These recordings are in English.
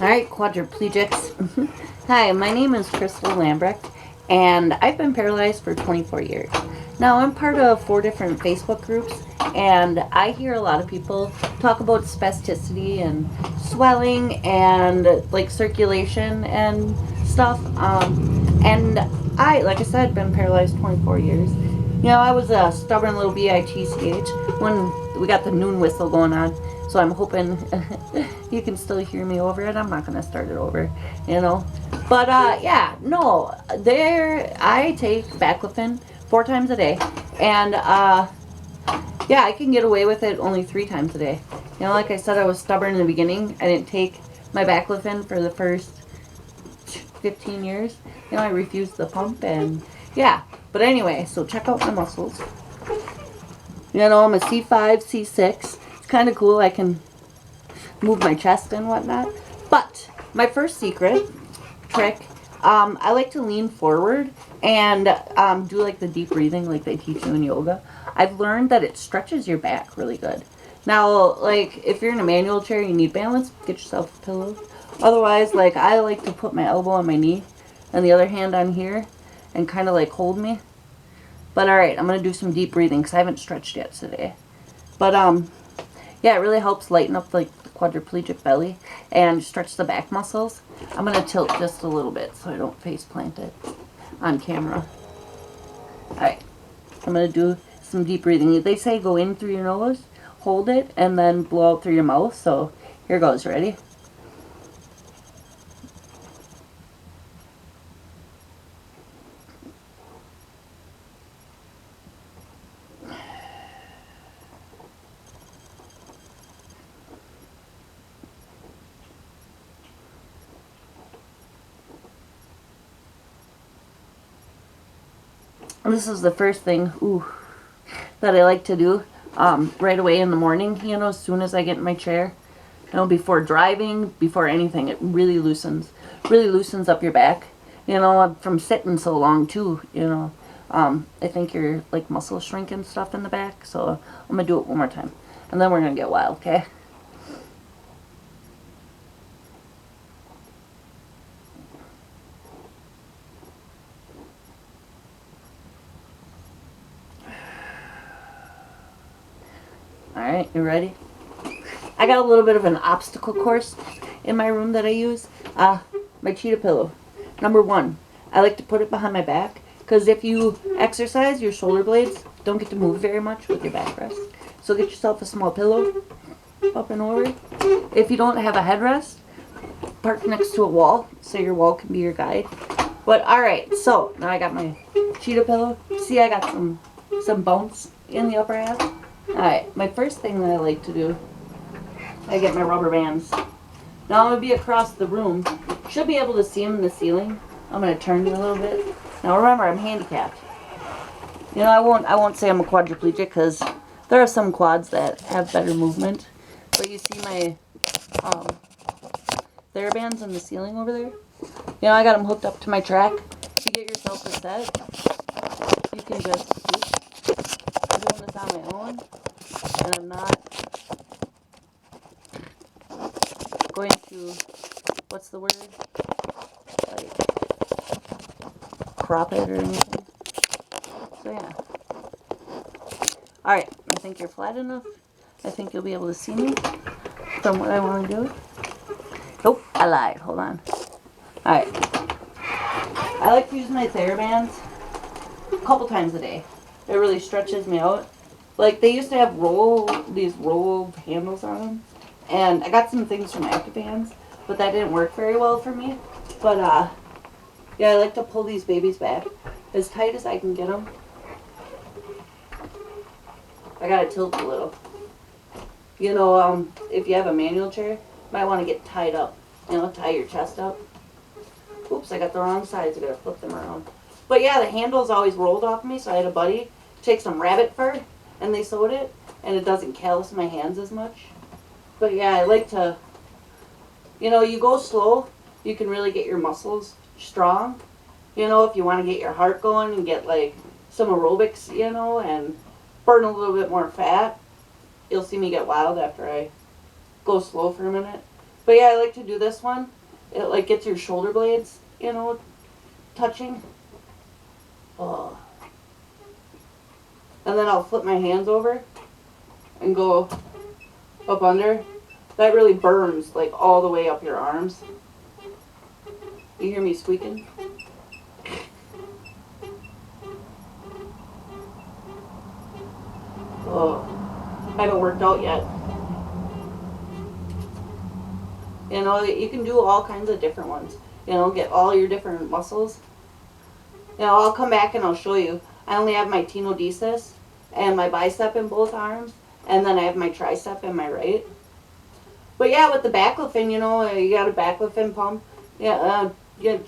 Alright, quadriplegics. Hi, my name is Crystal Lambrecht, and I've been paralyzed for 24 years. Now, I'm part of 4 different Facebook groups, and I hear a lot of people talk about spasticity and swelling and like circulation and stuff. And like I said, been paralyzed 24 years. I was a stubborn little bitch when we got the noon whistle going on. So I'm hoping you can still hear me over it. I'm not gonna start it over, you know. But yeah, no, there I take baclofen 4 times a day, and yeah, I can get away with it only 3 times a day. Like I said, I was stubborn in the beginning. I didn't take my baclofen for the first 15 years. I refused the pump, and yeah. But anyway, so check out my muscles. I'm a C5, C6. It's kind of cool. I can move my chest and whatnot. But my first secret trick, I like to lean forward and do like the deep breathing like they teach you in yoga. I've learned that it stretches your back really good. Now, like if you're in a manual chair, you need balance, get yourself a pillow. Otherwise, like I like to put my elbow on my knee and the other hand on here and kind of like hold me. But alright, I'm going to do some deep breathing because I haven't stretched yet today. But yeah, it really helps lighten up like the quadriplegic belly and stretch the back muscles. I'm going to tilt just a little bit so I don't face plant it on camera. Alright, I'm going to do some deep breathing. They say go in through your nose, hold it, and then blow out through your mouth. So here goes, ready? This is the first thing, that I like to do right away in the morning, as soon as I get in my chair. Before driving, before anything, it really loosens up your back. From sitting so long too, I think your like muscles shrink and stuff in the back. So I'm going to do it one more time. And then we're going to get wild, okay? Alright, you ready? I got a little bit of an obstacle course in my room that I use. My cheetah pillow. Number 1, I like to put it behind my back because if you exercise, your shoulder blades don't get to move very much with your backrest. So get yourself a small pillow, up and over. If you don't have a headrest, park next to a wall so your wall can be your guide. But alright, so now I got my cheetah pillow. See, I got some bounce in the upper half. Alright, my first thing that I like to do, I get my rubber bands. Now I'm going to be across the room. Should be able to see them in the ceiling. I'm going to turn you a little bit. Now remember, I'm handicapped. I won't say I'm a quadriplegic because there are some quads that have better movement. But you see my TheraBands in the ceiling over there? I got them hooked up to my track. To get yourself a set, you can just, I'm doing this on my own. And I'm not going to, what's the word? Like, crop it or anything. So yeah. Alright, I think you're flat enough. I think you'll be able to see me from what I want to do. Nope, I lied. Hold on. Alright. I like to use my TheraBands a couple times a day. It really stretches me out. Like, they used to have these rolled handles on them. And I got some things from ActiveHands, but that didn't work very well for me. But, yeah, I like to pull these babies back as tight as I can get them. I gotta tilt a little. If you have a manual chair, you might want to get tied up. Tie your chest up. Oops, I got the wrong sides. I gotta flip them around. But yeah, the handle's always rolled off me, so I had a buddy take some rabbit fur, and they sewed it, and it doesn't callus my hands as much. But yeah, I like to, you go slow, you can really get your muscles strong. If you want to get your heart going and get like some aerobics, and burn a little bit more fat, you'll see me get wild after I go slow for a minute. But yeah, I like to do this one. It like gets your shoulder blades, you know, touching. Oh. And then I'll flip my hands over and go up under. That really burns like all the way up your arms. You hear me squeaking? Oh, I haven't worked out yet. You know, you can do all kinds of different ones. You know, get all your different muscles. You know, I'll come back and I'll show you. I only have my tenodesis and my bicep in both arms, and then I have my tricep in my right. But yeah, with the baclofen, you know, you got a baclofen pump. Yeah,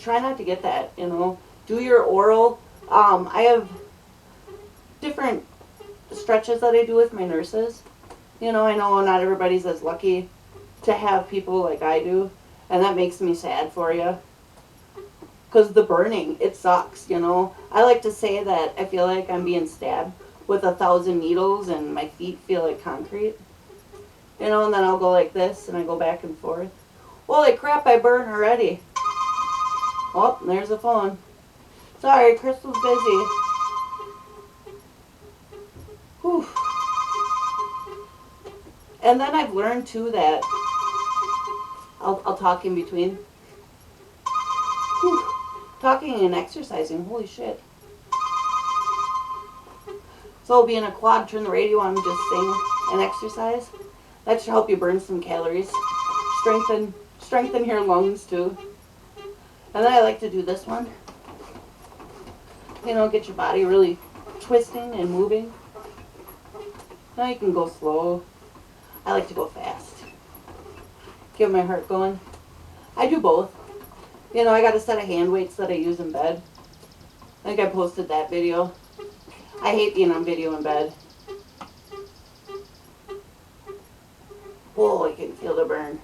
try not to get that, you know. Do your oral. I have different stretches that I do with my nurses. You know, I know not everybody's as lucky to have people like I do, and that makes me sad for you. Because the burning, it sucks, you know. I like to say that I feel like I'm being stabbed with 1,000 needles and my feet feel like concrete. You know, and then I'll go like this and I go back and forth. Holy crap, I burn already. Oh, there's the phone. Sorry, Crystal's busy. Whew. And then I've learned too that I'll talk in between. Whew. Talking and exercising, holy shit. So being a quad, turn the radio on and just sing and exercise. That should help you burn some calories. Strengthen your lungs too. And then I like to do this one. You know, get your body really twisting and moving. Now you can go slow. I like to go fast. Get my heart going. I do both. You know, I got a set of hand weights that I use in bed. I think I posted that video. I hate being on video in bed. Whoa, I can feel the burn.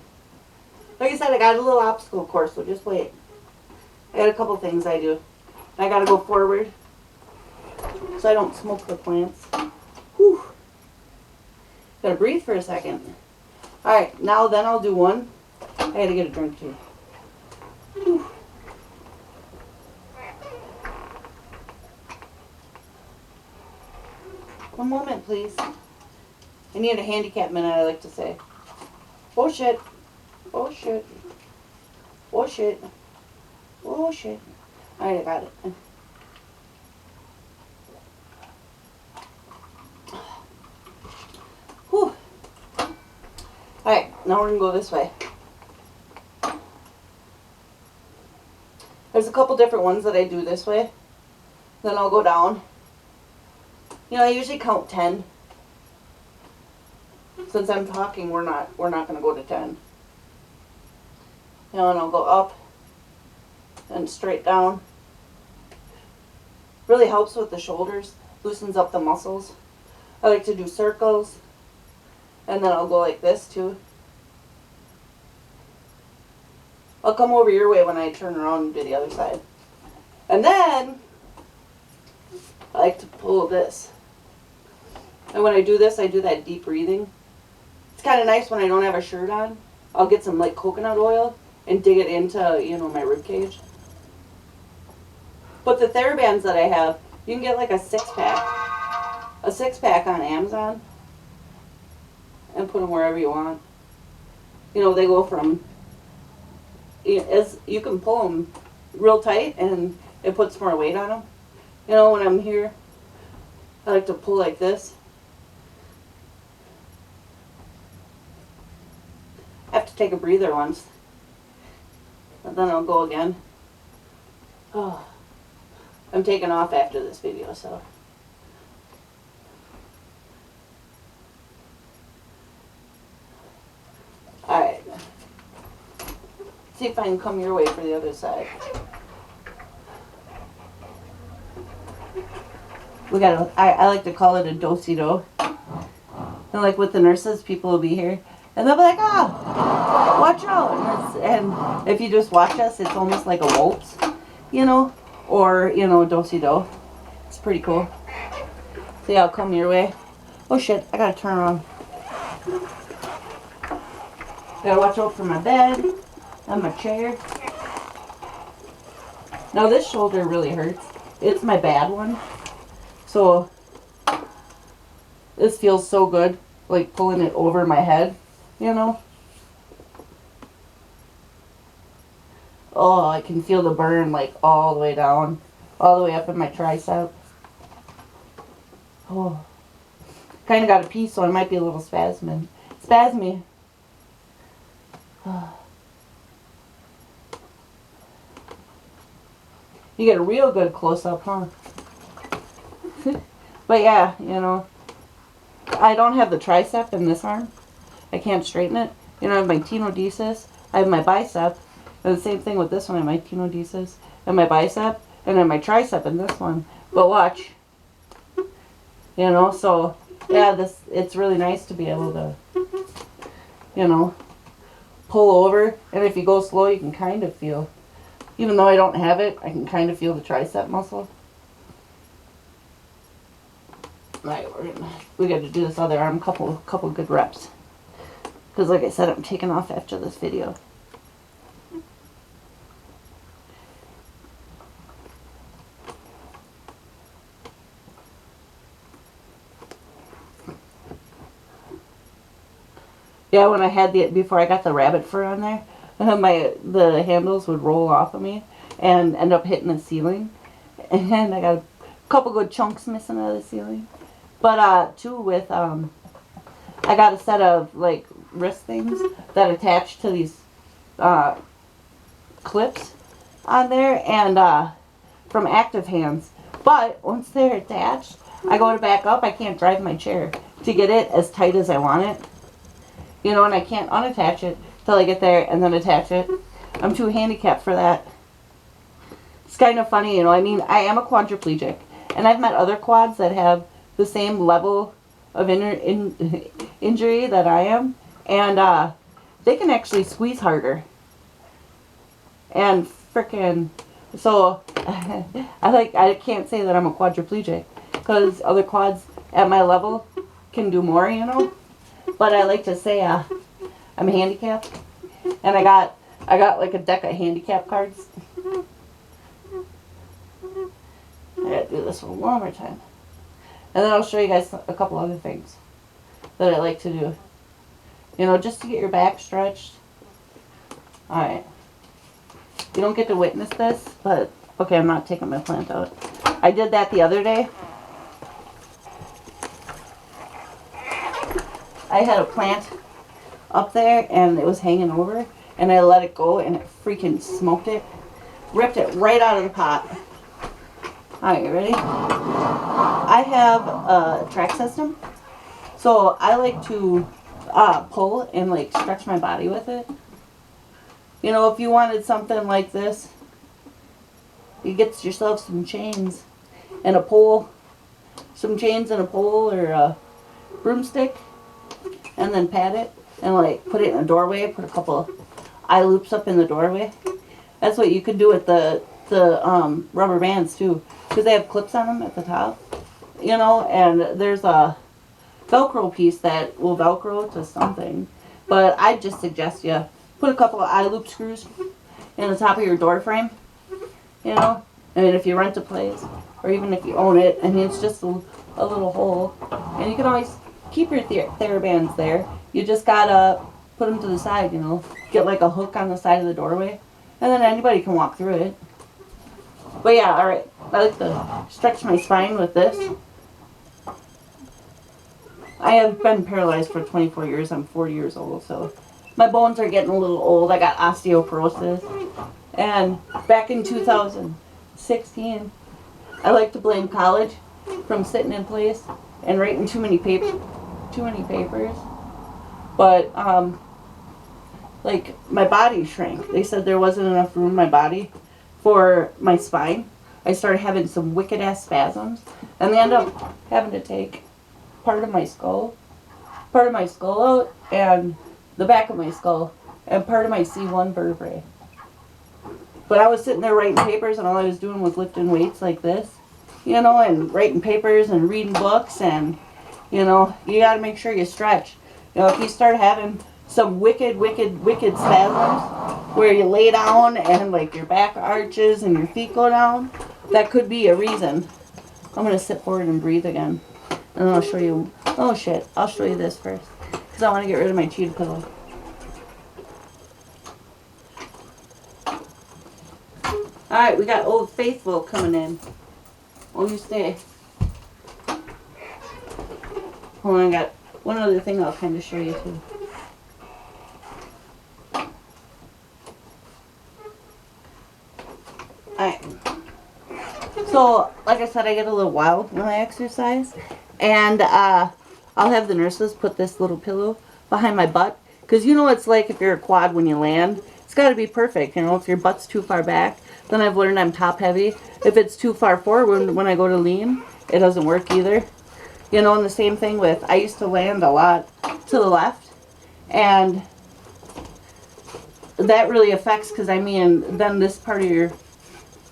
Like I said, I got a little obstacle course, so just wait. I got a couple things I do. I gotta go forward so I don't smoke the plants. Whew. Gotta breathe for a second. Alright, now then I'll do one. I gotta get a drink too. Whew. One moment, please. I need a handicap minute, I like to say. Oh shit. Oh shit. Oh shit. Oh shit. Alright, I got it. Whew. Alright, now we're gonna go this way. There's a couple different ones that I do this way. Then I'll go down. You know, I usually count 10. Since I'm talking, we're not gonna go to 10. You know, and I'll go up and straight down. Really helps with the shoulders, loosens up the muscles. I like to do circles, and then I'll go like this too. I'll come over your way when I turn around and do the other side. And then I like to pull this. And when I do this, I do that deep breathing. It's kind of nice when I don't have a shirt on. I'll get some like coconut oil and dig it into, you know, my rib cage. But the TheraBands that I have, you can get like a 6-pack. A 6-pack on Amazon. And put them wherever you want. You know, they go from, as you can pull them real tight and it puts more weight on them. You know, when I'm here, I like to pull like this. I have to take a breather once. And then I'll go again. Oh, I'm taking off after this video, so. Alright. See if I can come your way for the other side. We got I like to call it a do-si-do. And like with the nurses, people will be here. And they'll be like, oh, watch out. And if you just watch us, it's almost like a waltz, you know, or, you know, do-si-do. It's pretty cool. See, I'll come your way. Oh shit, I gotta turn around. Gotta watch out for my bed and my chair. Now this shoulder really hurts. It's my bad one. So this feels so good, like pulling it over my head, you know. Oh, I can feel the burn like all the way down, all the way up in my tricep. Oh, kind of got a piece, so I might be a little spasmy. Oh. You get a real good close-up, huh? But yeah, you know, I don't have the tricep in this arm. I can't straighten it. You know, I have my tenodesis, I have my bicep, and the same thing with this one. I have my tenodesis and my bicep, and then my tricep in this one. But watch, you know, so yeah, it's really nice to be able to, you know, pull over, and if you go slow, you can kind of feel, even though I don't have it, I can kind of feel the tricep muscle. Right, we got to do this other arm, couple good reps, because like I said, I'm taking off after this video. Yeah, when I had before I got the rabbit fur on there, the handles would roll off of me and end up hitting the ceiling, and I got a couple good chunks missing out of the ceiling. But too, with I got a set of like wrist things that attach to these clips on there, and from Active Hands. But once they're attached, I go to back up, I can't drive my chair to get it as tight as I want it. You know, and I can't unattach it till I get there and then attach it. I'm too handicapped for that. It's kind of funny, you know. I mean, I am a quadriplegic, and I've met other quads that have the same level of injury that I am, and they can actually squeeze harder. And frickin', so I can't say that I'm a quadriplegic, because other quads at my level can do more, you know. But I like to say I'm handicapped, and I got like a deck of handicap cards. I gotta do this one more time, and then I'll show you guys a couple other things that I like to do. You know, just to get your back stretched. All right. You don't get to witness this, but okay, I'm not taking my plant out. I did that the other day. I had a plant up there and it was hanging over, and I let it go and it freaking smoked it. Ripped it right out of the pot. Alright, you ready? I have a track system, so I like to pull and like stretch my body with it. You know, if you wanted something like this, you get yourself some chains and a pole. Some chains and a pole or a broomstick. And then pat it and like put it in a doorway, put a couple eye loops up in the doorway. That's what you could do with the rubber bands too, because they have clips on them at the top, you know, and there's a Velcro piece that will Velcro to something. But I just suggest you put a couple of eye loop screws in the top of your door frame, you know. I mean, if you rent a place or even if you own it, I mean, it's just a little hole, and you can always keep your TheraBands there. You just gotta put them to the side, you know. Get like a hook on the side of the doorway, and then anybody can walk through it. But yeah, alright. I like to stretch my spine with this. I have been paralyzed for 24 years. I'm 40 years old, so my bones are getting a little old. I got osteoporosis. And back in 2016, I like to blame college from sitting in place and writing too many papers. But like my body shrank. They said there wasn't enough room in my body for my spine. I started having some wicked ass spasms, and they ended up having to take part of my skull out, and the back of my skull, and part of my C1 vertebrae. But I was sitting there writing papers, and all I was doing was lifting weights like this, you know, and writing papers and reading books, and you know, you got to make sure you stretch. You know, if you start having some wicked, wicked, wicked spasms where you lay down and like your back arches and your feet go down, that could be a reason. I'm going to sit forward and breathe again. And then I'll show you, oh shit, I'll show you this first. Because I want to get rid of my cheetah pillow. Alright, we got Old Faithful coming in. Oh, you stay. Hold on, I got one other thing I'll kind of show you too. Alright. So, like I said, I get a little wild when I exercise. And I'll have the nurses put this little pillow behind my butt. Because you know it's like if you're a quad when you land. It's got to be perfect. You know, if your butt's too far back, then I've learned I'm top heavy. If it's too far forward when I go to lean, it doesn't work either. You know, and the same thing with, I used to land a lot to the left. And that really affects, because I mean, then this part of your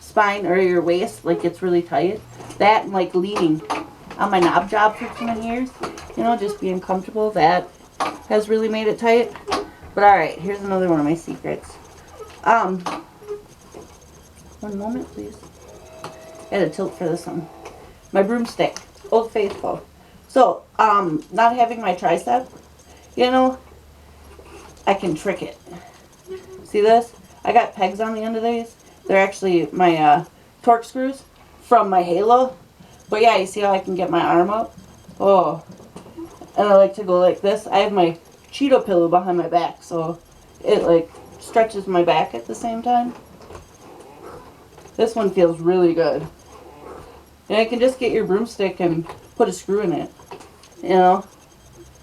spine or your waist, like it's really tight. That and like leaning on my knob job for 2 years, you know, just being comfortable, that has really made it tight. But alright, here's another one of my secrets. One moment, please. I had a tilt for this one. My broomstick, Old Faithful. So, not having my tricep, you know, I can trick it. See this? I got pegs on the end of these. They're actually my torque screws from my halo. But yeah, you see how I can get my arm up? Oh. And I like to go like this. I have my Cheeto pillow behind my back, so it like stretches my back at the same time. This one feels really good. And you can just get your broomstick and put a screw in it, you know.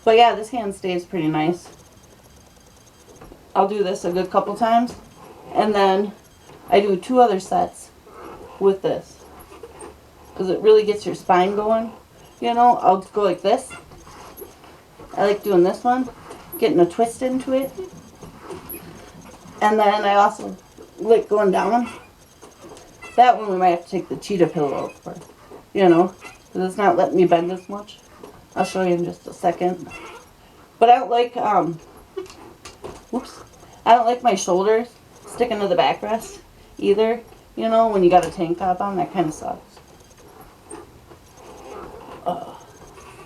But yeah, this hand stays pretty nice. I'll do this a good couple times, and then I do 2 other sets with this, because it really gets your spine going. You know, I'll go like this. I like doing this one, getting a twist into it. And then I also like going down. That one we might have to take the cheetah pillow out for, you know, because it's not letting me bend as much. I'll show you in just a second. But I don't like, I don't like my shoulders sticking to the backrest either. You know, when you got a tank top on, that kind of sucks. Well,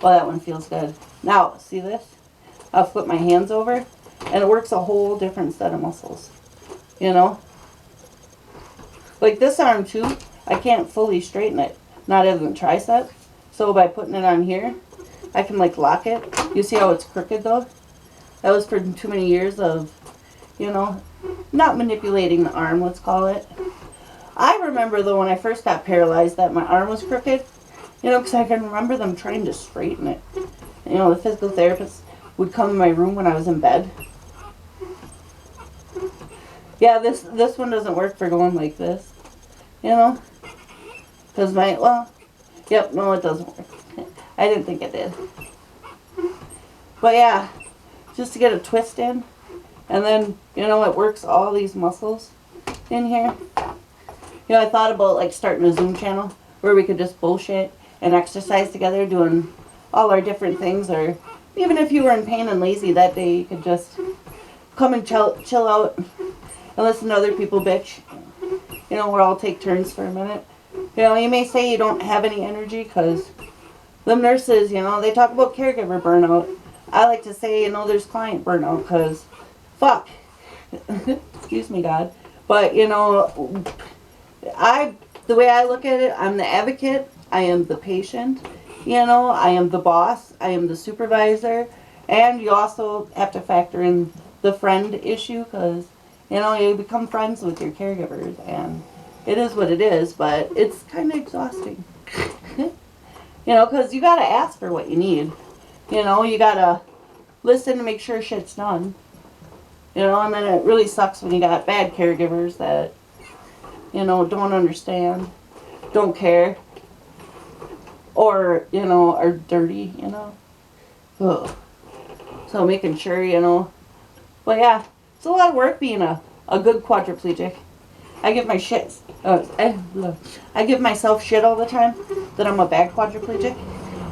that one feels good. Now, see this? I'll flip my hands over, and it works a whole different set of muscles. You know? Like this arm too, I can't fully straighten it. Not even the tricep. So by putting it on here, I can like lock it. You see how it's crooked though? That was for too many years of, you know, not manipulating the arm, let's call it. I remember though when I first got paralyzed that my arm was crooked. You know, because I can remember them trying to straighten it. You know, the physical therapist would come in my room when I was in bed. Yeah, this one doesn't work for going like this. You know? Because yep, no, it doesn't work. I didn't think it did. But yeah, just to get a twist in. And then, you know, it works all these muscles in here. You know, I thought about like starting a Zoom channel where we could just bullshit and exercise together, doing all our different things. Or even if you were in pain and lazy that day, you could just come and chill out and listen to other people bitch. You know, we'll all take turns for a minute. You know, you may say you don't have any energy because them nurses, you know, they talk about caregiver burnout. I like to say, you know, there's client burnout because, fuck. Excuse me, God. But, you know, the way I look at it, I'm the advocate. I am the patient. You know, I am the boss. I am the supervisor. And you also have to factor in the friend issue because, you know, you become friends with your caregivers. And it is what it is, but it's kind of exhausting. You know, because you got to ask for what you need. You know, you got to listen to make sure shit's done. You know, and then it really sucks when you got bad caregivers that, you know, don't understand, don't care, or, you know, are dirty, you know. Ugh. So making sure, you know. But yeah, it's a lot of work being a good quadriplegic. I give my shit, I give myself shit all the time that I'm a bad quadriplegic.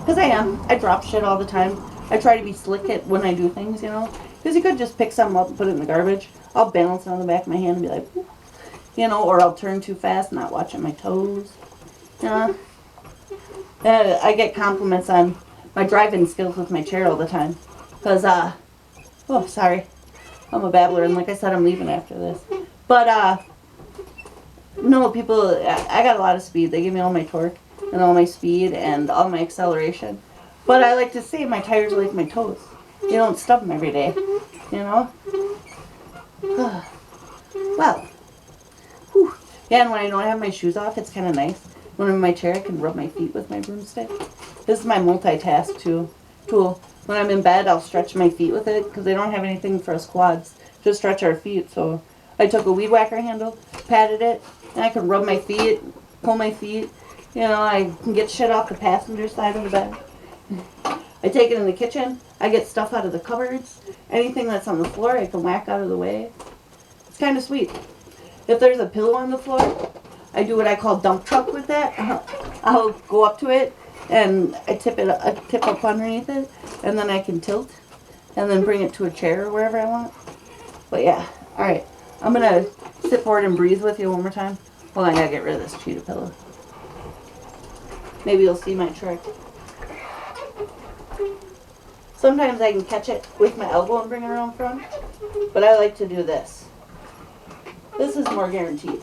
Because I am. I drop shit all the time. I try to be slick at when I do things, you know. Because you could just pick something up and put it in the garbage. I'll balance it on the back of my hand and be like, whoop, you know, or I'll turn too fast, not watching my toes. You know? I get compliments on my driving skills with my chair all the time. Because, oh, sorry. I'm a babbler, and like I said, I'm leaving after this. But, no, people, I got a lot of speed. They give me all my torque and all my speed and all my acceleration. But I like to say my tires are like my toes. You don't stub them every day, you know? Well, whew. Yeah, and when I don't have my shoes off, it's kind of nice. When I'm in my chair, I can rub my feet with my broomstick. This is my multitask tool. When I'm in bed, I'll stretch my feet with it because they don't have anything for us quads to stretch our feet. So I took a weed whacker handle, patted it, and I can rub my feet, pull my feet. You know, I can get shit off the passenger side of the bed. I take it in the kitchen. I get stuff out of the cupboards. Anything that's on the floor, I can whack out of the way. It's kind of sweet. If there's a pillow on the floor, I do what I call dump truck with that. I'll go up to it and I tip up underneath it, and then I can tilt and then bring it to a chair or wherever I want. But yeah, all right. I'm gonna sit forward and breathe with you one more time. Hold on, I gotta get rid of this cheetah pillow. Maybe you'll see my trick. Sometimes I can catch it with my elbow and bring it around front, but I like to do this. This is more guaranteed.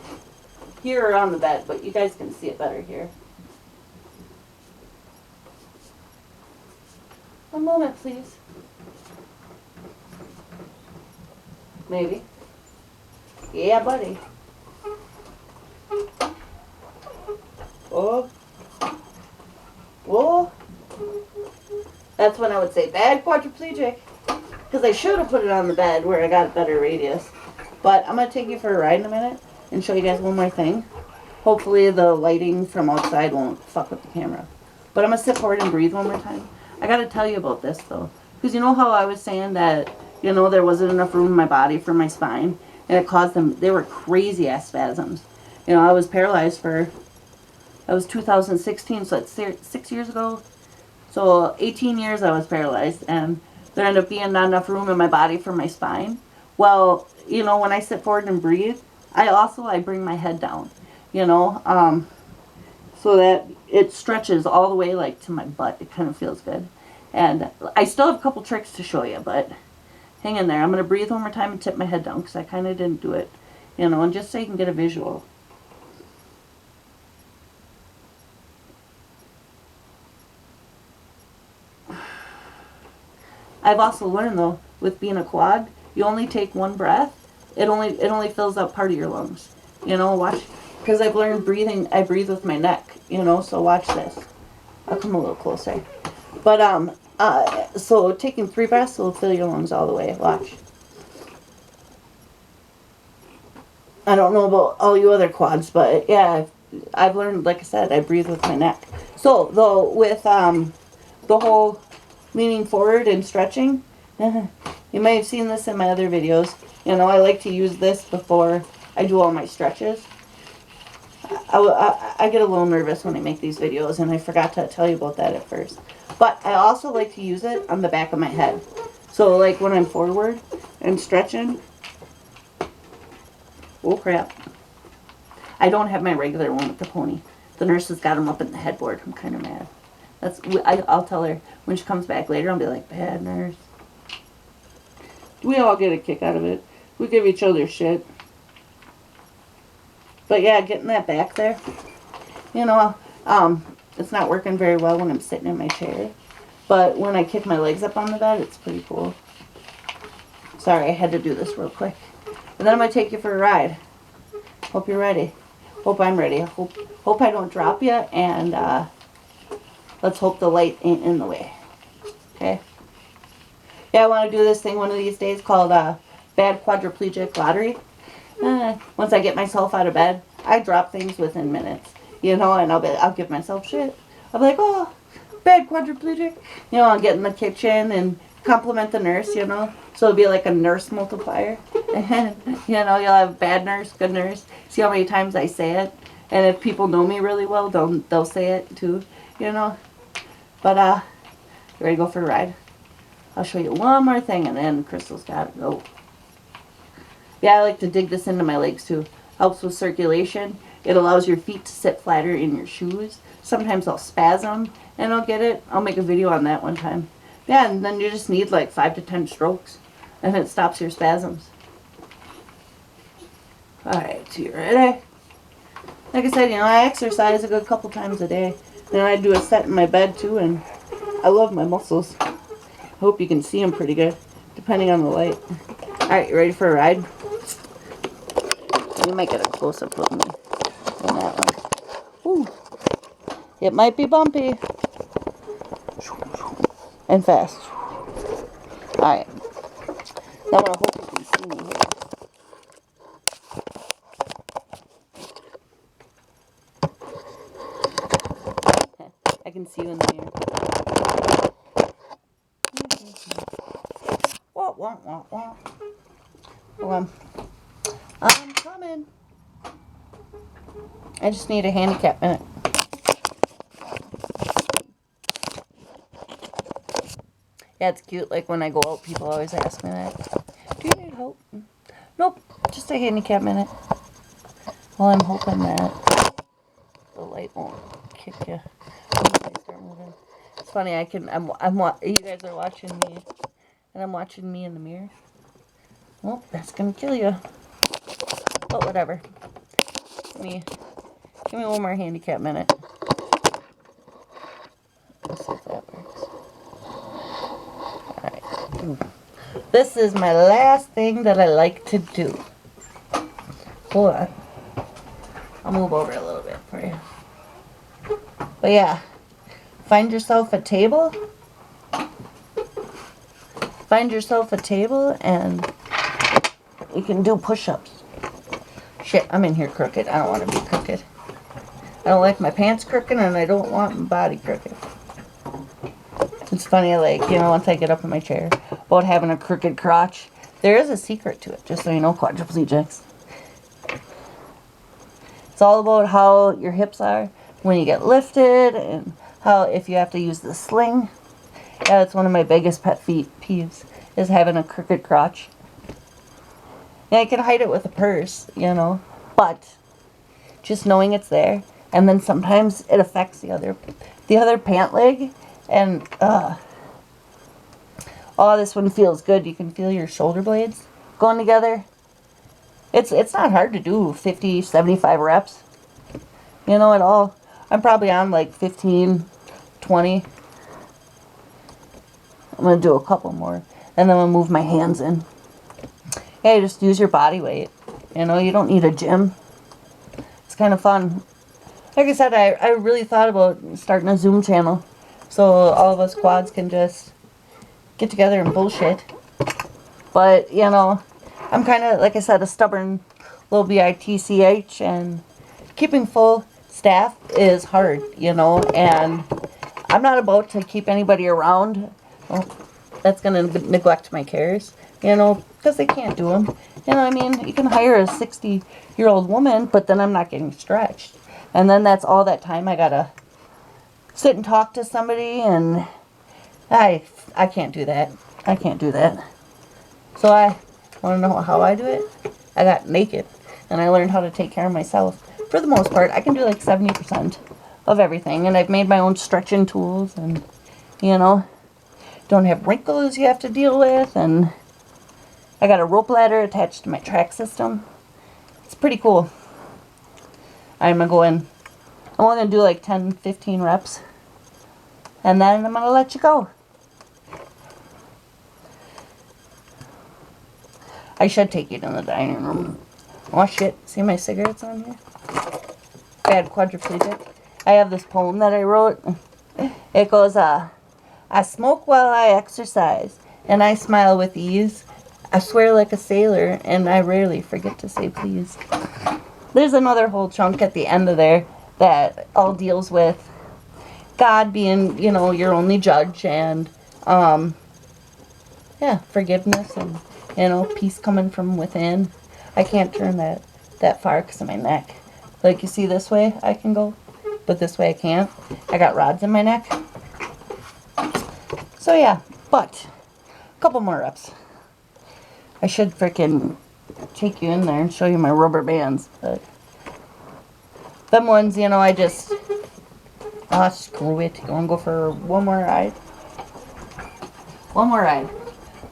Here or on the bed, but you guys can see it better here. One moment, please. Maybe. Yeah, buddy. Oh. Whoa. That's when I would say bad quadriplegic. Because I should have put it on the bed where I got a better radius. But I'm going to take you for a ride in a minute and show you guys one more thing. Hopefully the lighting from outside won't fuck with the camera. But I'm going to sit forward and breathe one more time. I got to tell you about this though. Because you know how I was saying that, you know, there wasn't enough room in my body for my spine. And it caused them, they were crazy ass spasms. You know, I was paralyzed that was 2016, so that's 6 years ago. So 18 years I was paralyzed, and there ended up being not enough room in my body for my spine. Well, you know, when I sit forward and breathe, I bring my head down, you know, so that it stretches all the way like to my butt. It kind of feels good. And I still have a couple tricks to show you, but hang in there. I'm going to breathe one more time and tip my head down because I kind of didn't do it, you know, and just so you can get a visual. I've also learned though, with being a quad, you only take one breath. It only fills up part of your lungs. You know, watch, because I've learned breathing. I breathe with my neck. You know, so watch this. I'll come a little closer. But so taking 3 breaths will fill your lungs all the way. Watch. I don't know about all you other quads, but yeah, I've learned. Like I said, I breathe with my neck. So though with the whole leaning forward and stretching. You may have seen this in my other videos. You know, I like to use this before I do all my stretches. I get a little nervous when I make these videos, and I forgot to tell you about that at first. But I also like to use it on the back of my head. So like when I'm forward and stretching. Oh crap. I don't have my regular one with the pony. The nurse has got them up in the headboard. I'm kind of mad. I'll tell her when she comes back later. I'll be like, bad nurse. We all get a kick out of it. We give each other shit. But yeah, getting that back there, you know, it's not working very well when I'm sitting in my chair. But when I kick my legs up on the bed, it's pretty cool. Sorry, I had to do this real quick. And then I'm going to take you for a ride. Hope you're ready. Hope I'm ready. Hope I don't drop you, and let's hope the light ain't in the way. Okay? Yeah, I want to do this thing one of these days called Bad Quadriplegic Lottery. Once I get myself out of bed, I drop things within minutes. You know, and I'll give myself shit. I'll be like, oh, bad quadriplegic. You know, I'll get in the kitchen and compliment the nurse, you know. So it'll be like a nurse multiplier. And, you know, you'll have bad nurse, good nurse. See how many times I say it. And if people know me really well, they'll say it too, you know. But, you ready to go for a ride? I'll show you one more thing and then Crystal's got to go. Yeah, I like to dig this into my legs too. Helps with circulation. It allows your feet to sit flatter in your shoes. Sometimes I'll spasm and I'll get it. I'll make a video on that one time. Yeah, and then you just need like 5 to 10 strokes and it stops your spasms. Alright, so you ready? Like I said, you know, I exercise a good couple times a day. And I do a set in my bed too, and I love my muscles. I hope you can see them pretty good, depending on the light. Alright, you ready for a ride? You might get a close-up of me on that one. Woo. It might be bumpy. And fast. Alright. Now I hope you can see me here. I can see you in the mirror. Wah, wah, wah, wah. Hold on. I'm coming. I just need a handicap minute. Yeah, it's cute. Like when I go out, people always ask me that. Do you need help? Nope. Just a handicap minute. Well, I'm hoping that the light won't kick you. It's funny. You guys are watching me, and I'm watching me in the mirror. Well, that's gonna kill you. But whatever. Give me one more handicap minute. Let's see if that works. Alright. This is my last thing that I like to do. Hold on. I'll move over a little bit for you. But yeah. Find yourself a table. Find yourself a table and you can do push-ups. Shit, I'm in here crooked. I don't want to be crooked. I don't like my pants crooked and I don't want my body crooked. It's funny, like, you know, once I get up in my chair, about having a crooked crotch. There is a secret to it, just so you know, quadriplegics. It's all about how your hips are when you get lifted and how if you have to use the sling. Yeah, that's one of my biggest pet peeves, is having a crooked crotch. Yeah, I can hide it with a purse, you know, but just knowing it's there, and then sometimes it affects the other pant leg, and oh, this one feels good. You can feel your shoulder blades going together. It's not hard to do 50, 75 reps, you know, at all. I'm probably on like 15, 20. I'm going to do a couple more, and then I'm going to move my hands in. Yeah, just use your body weight. You know, you don't need a gym. It's kind of fun. Like I said, I really thought about starting a Zoom channel so all of us quads can just get together and bullshit. But, you know, I'm kind of, like I said, a stubborn little bitch, and keeping full staff is hard, you know, and I'm not about to keep anybody around. Well, that's going to neglect my cares, you know, because they can't do them. You know what I mean? You can hire a 60-year-old woman, but then I'm not getting stretched. And then that's all that time I got to sit and talk to somebody, and I can't do that. I can't do that. So I want to know how I do it? I got naked, and I learned how to take care of myself. For the most part, I can do like 70% of everything, and I've made my own stretching tools, and, you know, don't have wrinkles you have to deal with, and I got a rope ladder attached to my track system. It's pretty cool. I'm only going to do like 10, 15 reps, and then I'm going to let you go. I should take you to the dining room. Oh shit, see my cigarettes on here? Bad quadriplegic. I have this poem that I wrote. It goes, I smoke while I exercise, and I smile with ease. I swear like a sailor, and I rarely forget to say please. There's another whole chunk at the end of there that all deals with God being, you know, your only judge, and, yeah, forgiveness, and, you know, peace coming from within. I can't turn that far because of my neck. Like, you see this way I can go, but this way I can't. I got rods in my neck. So, yeah, but Couple more reps. I should frickin' take you in there and show you my rubber bands, but them ones, you know, I just, screw it. You wanna go for one more ride? One more ride.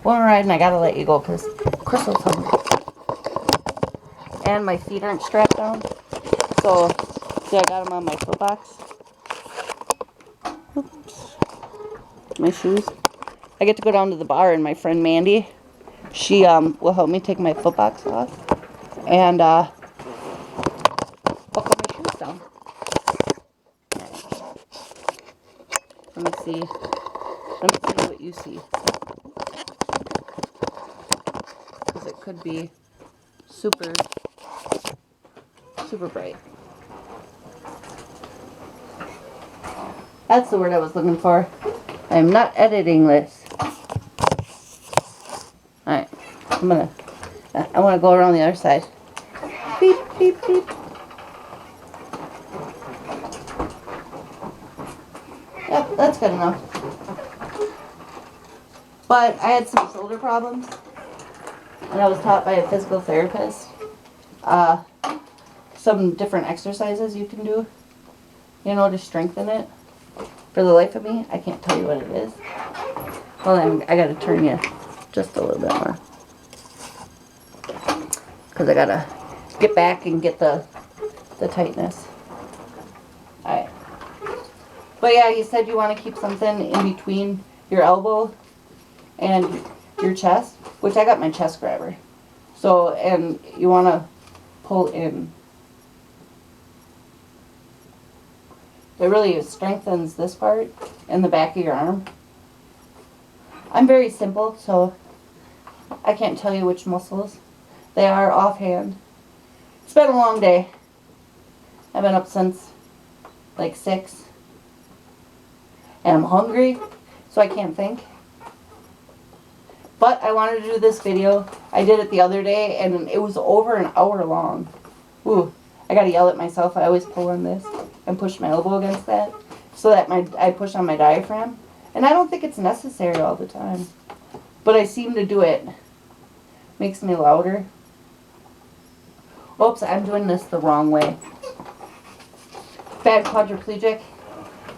One more ride and I gotta let you go because Crystal's hungry. And my feet aren't strapped down. So, see, I got them on my foot box. Oops. My shoes. I get to go down to the bar and my friend Mandy, she will help me take my foot box off and buckle my shoes down. Let me see. Let me see what you see. Because it could be super, super bright. That's the word I was looking for. I'm not editing this. Alright. I want to go around the other side. Beep, beep, beep. Yep, that's good enough. But I had some shoulder problems. And I was taught by a physical therapist some different exercises you can do, you know, to strengthen it. For the life of me, I can't tell you what it is. Well, I gotta turn you just a little bit more. Because I gotta get back and get the tightness. Alright. But yeah, he said you want to keep something in between your elbow and your chest, which I got my chest grabber. So, and you want to pull in. It really strengthens this part in the back of your arm. I'm very simple, so I can't tell you which muscles they are offhand. It's been a long day. I've been up since like 6. And I'm hungry, so I can't think. But I wanted to do this video. I did it the other day, and it was over an hour long. Ooh, I gotta yell at myself. I always pull on this and push my elbow against that so that I push on my diaphragm. And I don't think it's necessary all the time. But I seem to do it. Makes me louder. Oops, I'm doing this the wrong way. Bad quadriplegic.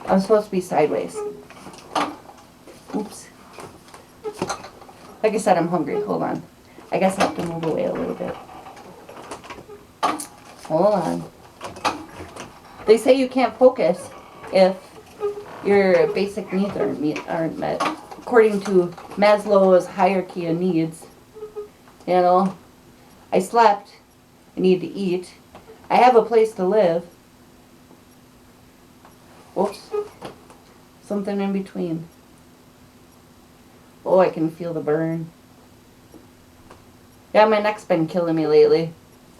I'm supposed to be sideways. Oops. Like I said, I'm hungry. Hold on. I guess I have to move away a little bit. Hold on. They say you can't focus if your basic needs aren't met. According to Maslow's hierarchy of needs. You know, I slept. I need to eat. I have a place to live. Oops. Something in between. Oh, I can feel the burn. Yeah, my neck's been killing me lately.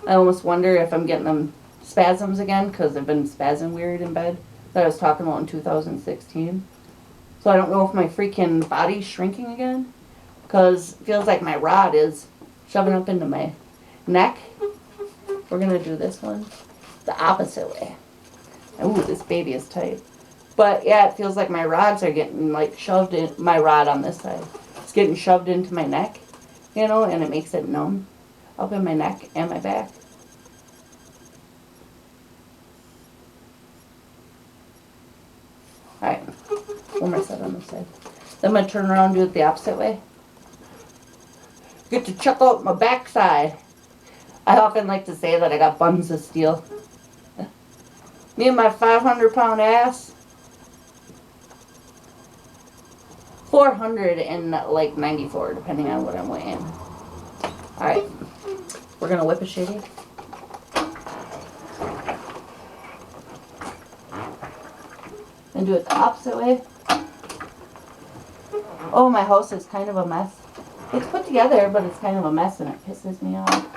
I almost wonder if I'm getting them spasms again because I've been spazzing weird in bed that I was talking about in 2016. So I don't know if my freaking body's shrinking again because it feels like my rod is shoving up into my neck. We're going to do this one the opposite way. Ooh, this baby is tight. But yeah, it feels like my rods are getting like shoved in, my rod on this side. It's getting shoved into my neck, you know, and it makes it numb up in my neck and my back. Alright, one more set on this side. Then I'm going to turn around and do it the opposite way. Get to check out my backside. I often like to say that I got buns of steel. Me and my 500-pound ass. 494, depending on what I'm weighing. Alright, we're going to whip a shitty. And do it the opposite way. Oh, my house is kind of a mess. It's put together, but it's kind of a mess and it pisses me off.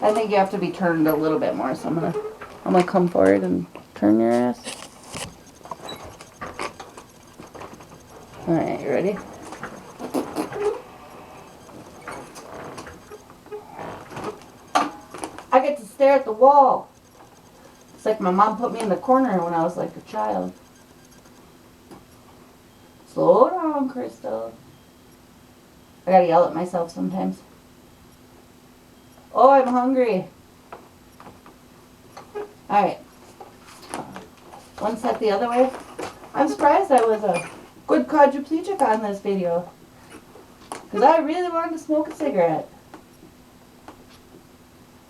I think you have to be turned a little bit more, so I'm gonna come forward and turn your ass. Alright, you ready? I get to stare at the wall. It's like my mom put me in the corner when I was like a child. Slow down, Crystal. I gotta yell at myself sometimes. Oh, I'm hungry. Alright. One set the other way. I'm surprised I was a good quadriplegic on this video. Because I really wanted to smoke a cigarette.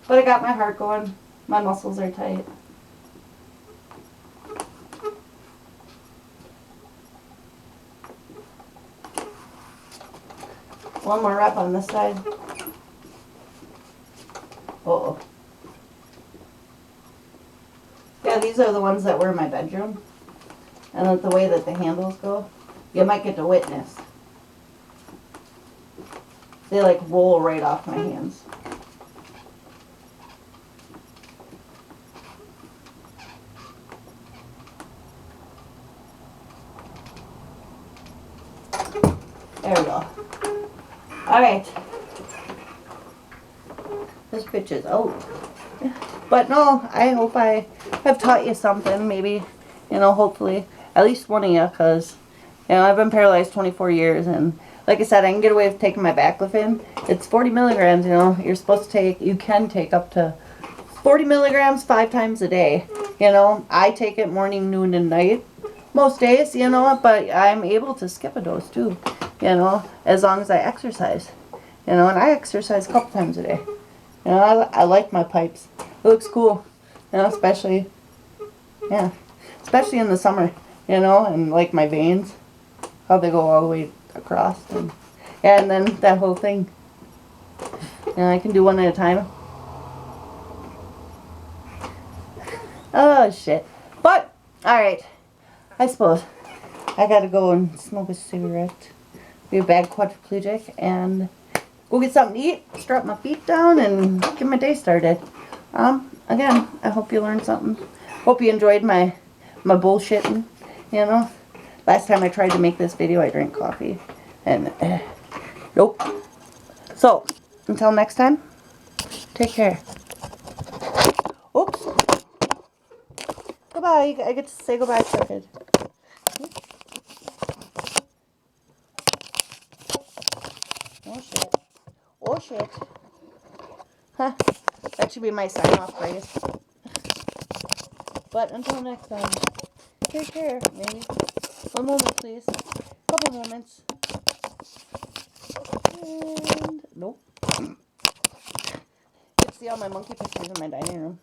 But I got my heart going. My muscles are tight. One more rep on this side. Uh-oh. Yeah, these are the ones that were in my bedroom. And the way that the handles go, you might get to witness. They like roll right off my hands. There we go. Alright. This bitch is out. But no, I hope I have taught you something, maybe, you know, hopefully. At least one of you, because, you know, I've been paralyzed 24 years, and like I said, I can get away with taking my baclofen. It's 40 milligrams, you know, you're supposed to take, you can take up to 40 milligrams 5 times a day. You know, I take it morning, noon, and night most days, you know, but I'm able to skip a dose too, you know, as long as I exercise. You know, and I exercise a couple times a day. You know, I like my pipes. It looks cool, you know, especially, yeah, especially in the summer, you know, and like my veins, how they go all the way across. And then that whole thing, you know, I can do one at a time. Oh, shit. But, alright, I suppose I gotta go and smoke a cigarette, be a bad quadriplegic, and go get something to eat, strap my feet down, and get my day started. Again, I hope you learned something. Hope you enjoyed my bullshitting, you know. Last time I tried to make this video, I drank coffee, and nope. So, until next time, take care. Oops. Goodbye. I get to say goodbye to a kid. Oh, shit. Oh, shit. Huh. That should be my sign-off phrase. But until next time, take care, maybe. One moment, please. Couple moments. And nope. You can see all my monkey pictures in my dining room.